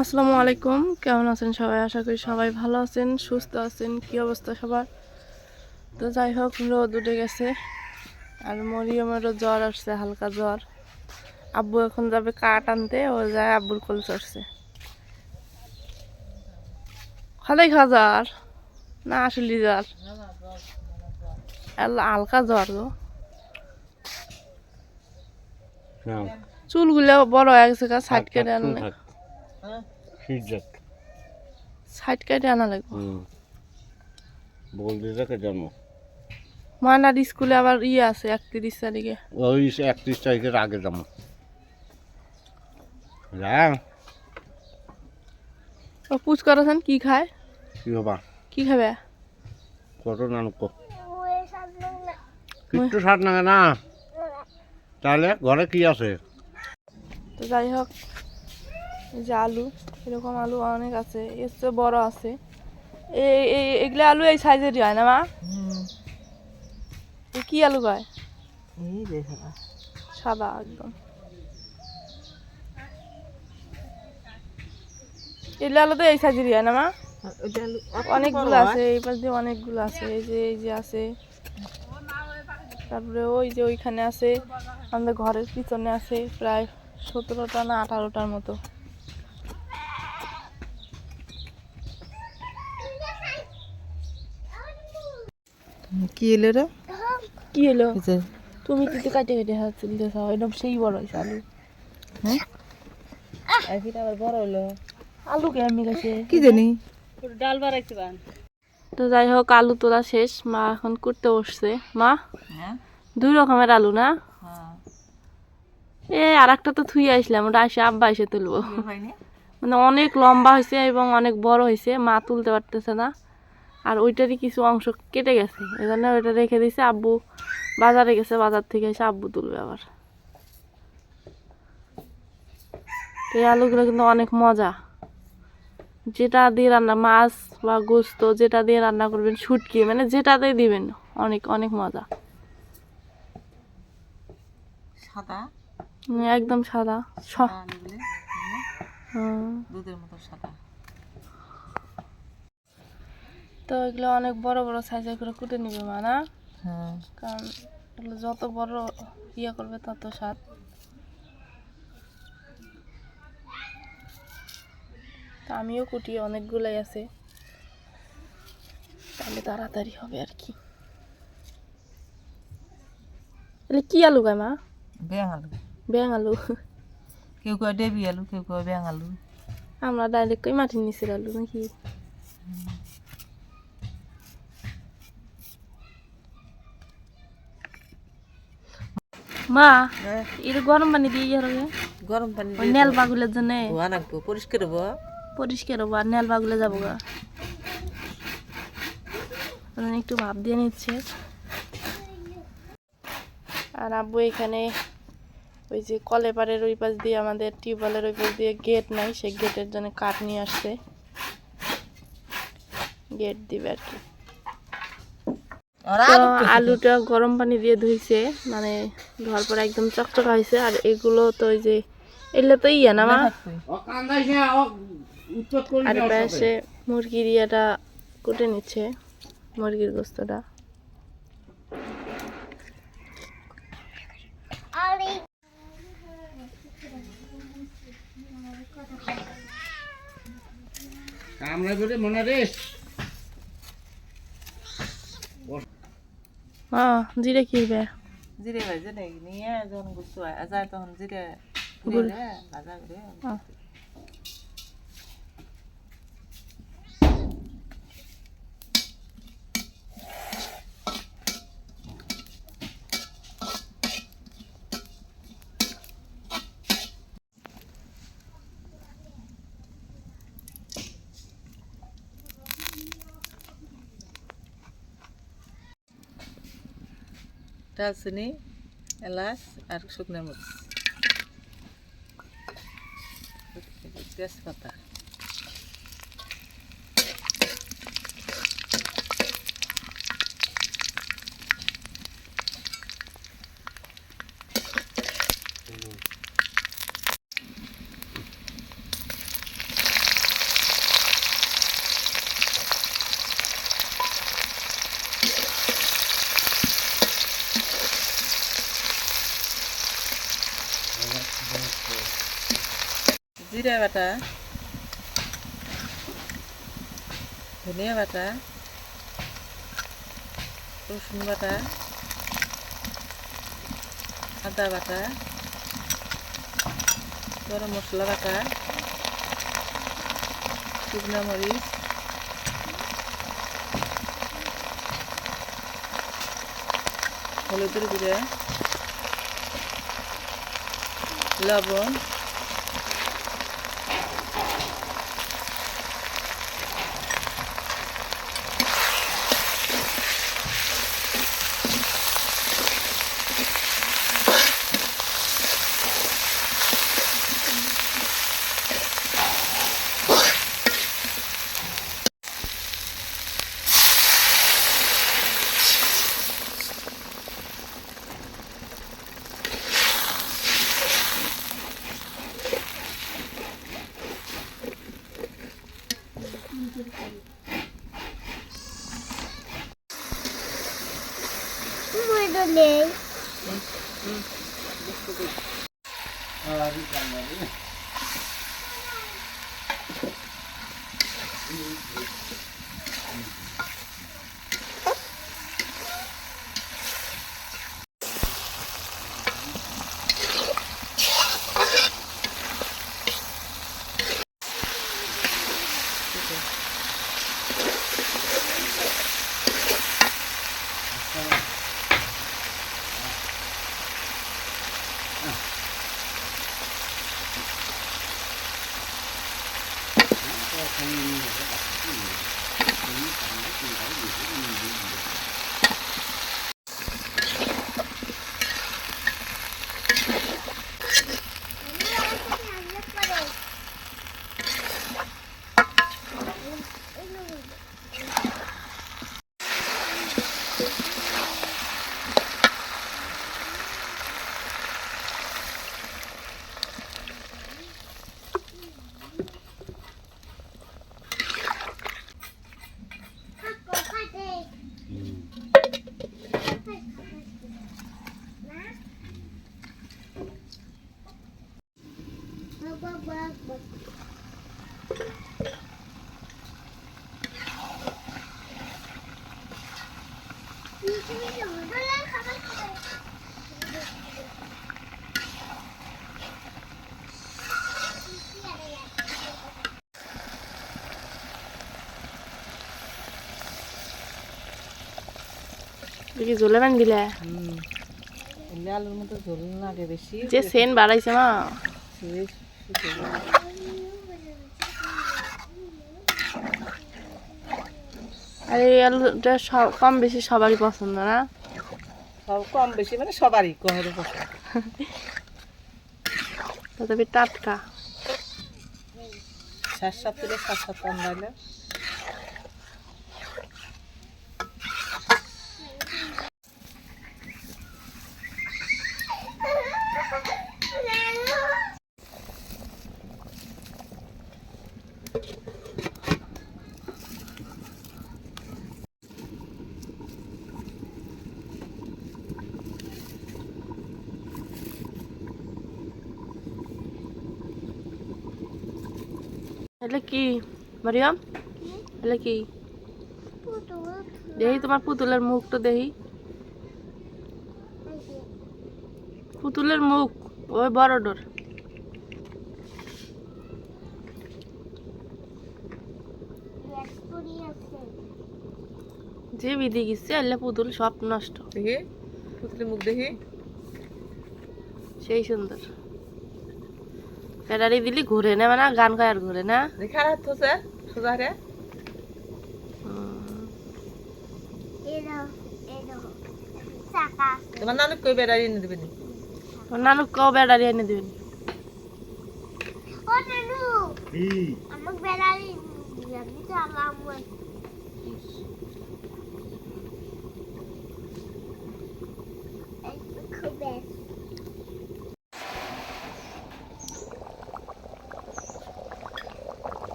আসসালামু আলাইকুম, কেমন আছেন সবাই? আশা করি সবাই ভালো আছেন, সুস্থ আছেন। কি অবস্থা সবার? তো যাই হোক, রোদ উঠে গেছে আর মরিয়মেরও জ্বর আসছে, হালকা জ্বর। আব্বু এখন যাবে কাঠ আনতে, ও যায় আব্বুর কোল চড়ছে। খালাই জ্বর না আসলে জ্বর? হালকা জ্বর গো। চুলগুলো বড় হয়ে গেছে, সাইড কেটে আনলে সাইড কেটে আনা লাগবে। মানার স্কুলে আবার আছে 31 তারিখে। ওই 31 তারিখের আগে যাবো। পুচ করেছেন কি খায়? কি বাবা কি খাবে? কত নানুক কিচ্ছু সার না না, তাহলে ঘরে কি আছে? তো যাই হোক, এই যে আলু, এরকম আলু অনেক আছে, এর চেয়ে বড় আছে। এগুলো আলু এই সাইজেরই হয় না মা? কি আলু কয়? সাদা একদম। এগুলো আলু তো এই সাইজেরই হয় না মা? অনেকগুলো আছে, এই পাশ দিয়ে অনেকগুলো আছে। এই যে আছে, তারপরে ওই যে ওইখানে আছে, আমাদের ঘরের পিছনে আছে প্রায় 17টা না 18টার মতো। কি এলো রে? কি এলো? তুমি কিন্তু কাটে কেটে হাত তুলতে চাও, একদম সেই বড় হয়েছে আলু। হ্যাঁ, আবার বড় হলো আলু কেমনি গেছে কি জানি, ডাল বাড়াইছে বান। তো যাই হোক, আলু তোলা শেষ, মা এখন করতে বসছে। মা, 2 রকমের আলু না? আর একটা তো থুই আসলাম, ওটা আসে আব্বা এসে তুলবো। মানে অনেক লম্বা হয়েছে এবং অনেক বড় হয়েছে, মা তুলতে পারতেছে না। আর ওইটারই কিছু অংশ কেটে গেছে, এই জন্য ওইটা রেখে দিয়েছে। আব্বু বাজারে গেছে, বাজার থেকে এসে আব্বু তুলবে আবার। এই আলুগুলো কিন্তু অনেক মজা, যেটা দিয়ে রান্না, মাছ বা গোস্ত যেটা দিয়ে রান্না করবেন, শুটকি মানে যেটাতে দিবেন, অনেক অনেক মজা। সাদা একদম সাদা, দুধের মতো সাদা। তো এগুলো অনেক বড় বড় সাইজের করে কুটে নিবে মা না? হ্যাঁ, কারণ এগুলো যত বড় করবে তত স্বাদ। তা আমিও কুটি, অনেকগুলাই আছে, তাহলে তাড়াতাড়ি হবে আর কি। তাহলে কি আলু গায় মা? ব্যাং আলু। ব্যাং আলু? কেউ কয় ডেবি আলু, কেউ কয় ব্যাং আলু। আমরা ডাইরেক্ট কই মাটির নিচের আলু নাকি? মা, এর গরম পানি দিয়ে গরম পানি নেল বাগুলের জন্য ধোয়া নাকবো, পরিষ্কার হবো। পরিষ্কার হবো আর নেল বাগুলে যাবো গা। একটু ভাপ দিয়ে নিচ্ছে। আর আব্বু এখানে ওই যে কলেপাড়ের ওই পাশ দিয়ে, আমাদের টিউবওয়েলের ওই পাশ দিয়ে গেট নাই, সেই গেটের জন্য কাঠ নিয়ে আসছে, গেট দিবে আর কি। আলুটা গরম পানি দিয়ে ধুইছে, মানে ধোয়ার পর একদম চকচকা হয়েছে। আর এগুলো তো ওই যে এগুলো তো না মা, আর পাশে মুরগির ইয়েটা কুটে নিচ্ছে, মুরগির গোস্তটা। জিরে কি জিরে ভাজে নেই নিয়ে যখন গুছু যায় তখন জিরে ভাজা করে। দারচিনি, এলাচ আর শুকনো মরিচ, তেজপাতা। জিরা বাটা, ধনিয়া বাটা, রসুন বাটা, আদা বাটা, গরম মশলা বাটা, শুকনো মরিচ, হলুদের গুঁড়া, লবণ, দেখি ঝোলে বান দিলে এলে আলুর মতো ঝোল লাগে বেশি, যে সেন বাড়াইছে মা। আর এই আলুটা কম বেশি সবারই পছন্দ না? সব কম বেশি মানে সবারই কমের পছন্দ। তবে টাটকা সাত সাত তুলে সাত সাত রান্নাইলে এটা কি মারিয়াম? এটা কি দেখি তোমার পুতুলের মুখটা দেখি। পুতুলের মুখ ওই বড় ডোর। যে বিধি গেছে আল্লাহ পুতুল সব নষ্ট। দেখি পুতুলের মুখ দেখি, সেই সুন্দর প্যাডারি দিলি ঘুরে না, মানে গান গায় আর ঘুরে না। দেখি আর হাত হচ্ছে সোজা রে। তোমার নানু কই বেড়াই এনে দেবেন? নানু কেউ ব্যাটারি এনে দিবেন।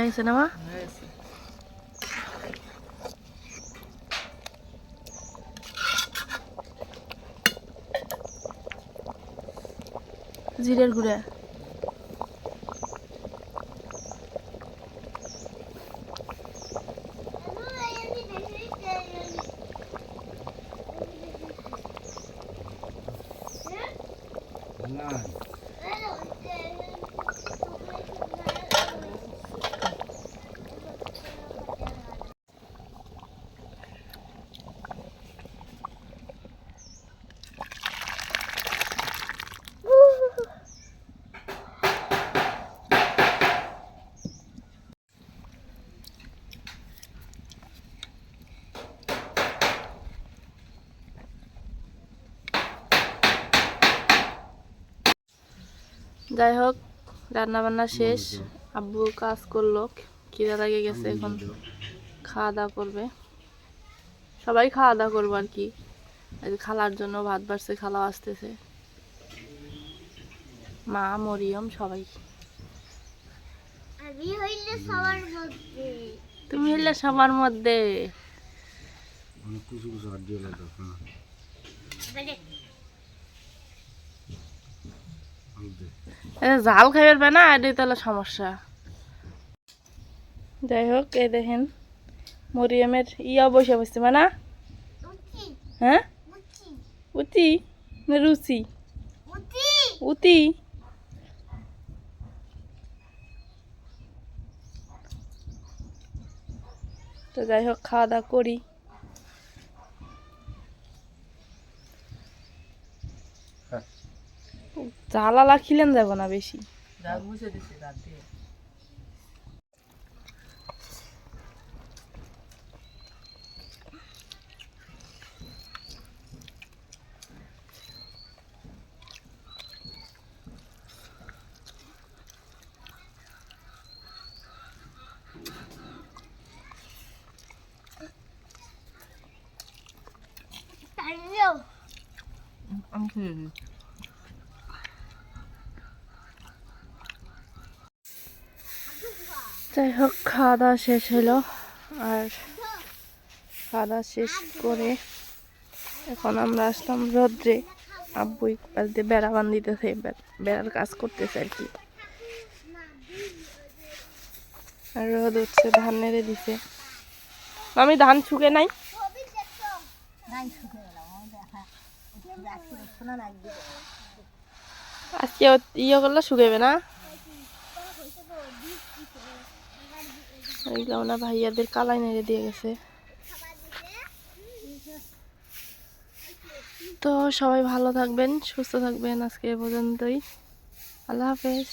হয়েছে না মা? জিরের গুঁড়া। যাই হোক, রান্না বান্না শেষ, আব্বু কাজ করলো, খিদে লাগে গেছে, এখন খাওয়া দাওয়া করবে। সবাই খাওয়া দাওয়া করবো আর কি। আজ খালার জন্য ভাত বাড়ছে, খালাও আসতেছে, মা মরিয়ম সবাই। তুমি হইলে সবার মধ্যে। ঝাল খাইবে না, এটাই তাহলে সমস্যা। যাই হোক, এই দেখেন মরিয়মের ইয়া বসে বসছে মানে, হ্যাঁ উতি না রুচি, উতি। তো যাই হোক, খাওয়া দাওয়া করি। জ্বালালা খিলেন যাব না বেশি। দাঁত মুছে দিছি দাঁত দিয়ে। আমি খেয়ে নিই। যাই হোক, খাওয়া দাওয়া শেষ হলো, আর খাওয়া দাওয়া শেষ করে এখন আমরা আসলাম রোদ্রে। আব্বুই পাশ দিয়ে বেড়া বান্ধিতেছে, বেড়ার কাজ করতেছে আর কি। আর রোদ উঠছে, ধান নেড়ে দিছে। আমি ধান শুকে নাই, আজকে ইয়ে করলে শুকাবে না। এইগুলো না ভাইয়াদের কালাই নেড়ে দিয়ে গেছে। তো সবাই ভালো থাকবেন, সুস্থ থাকবেন, আজকে এ পর্যন্তই। আল্লাহ হাফেজ।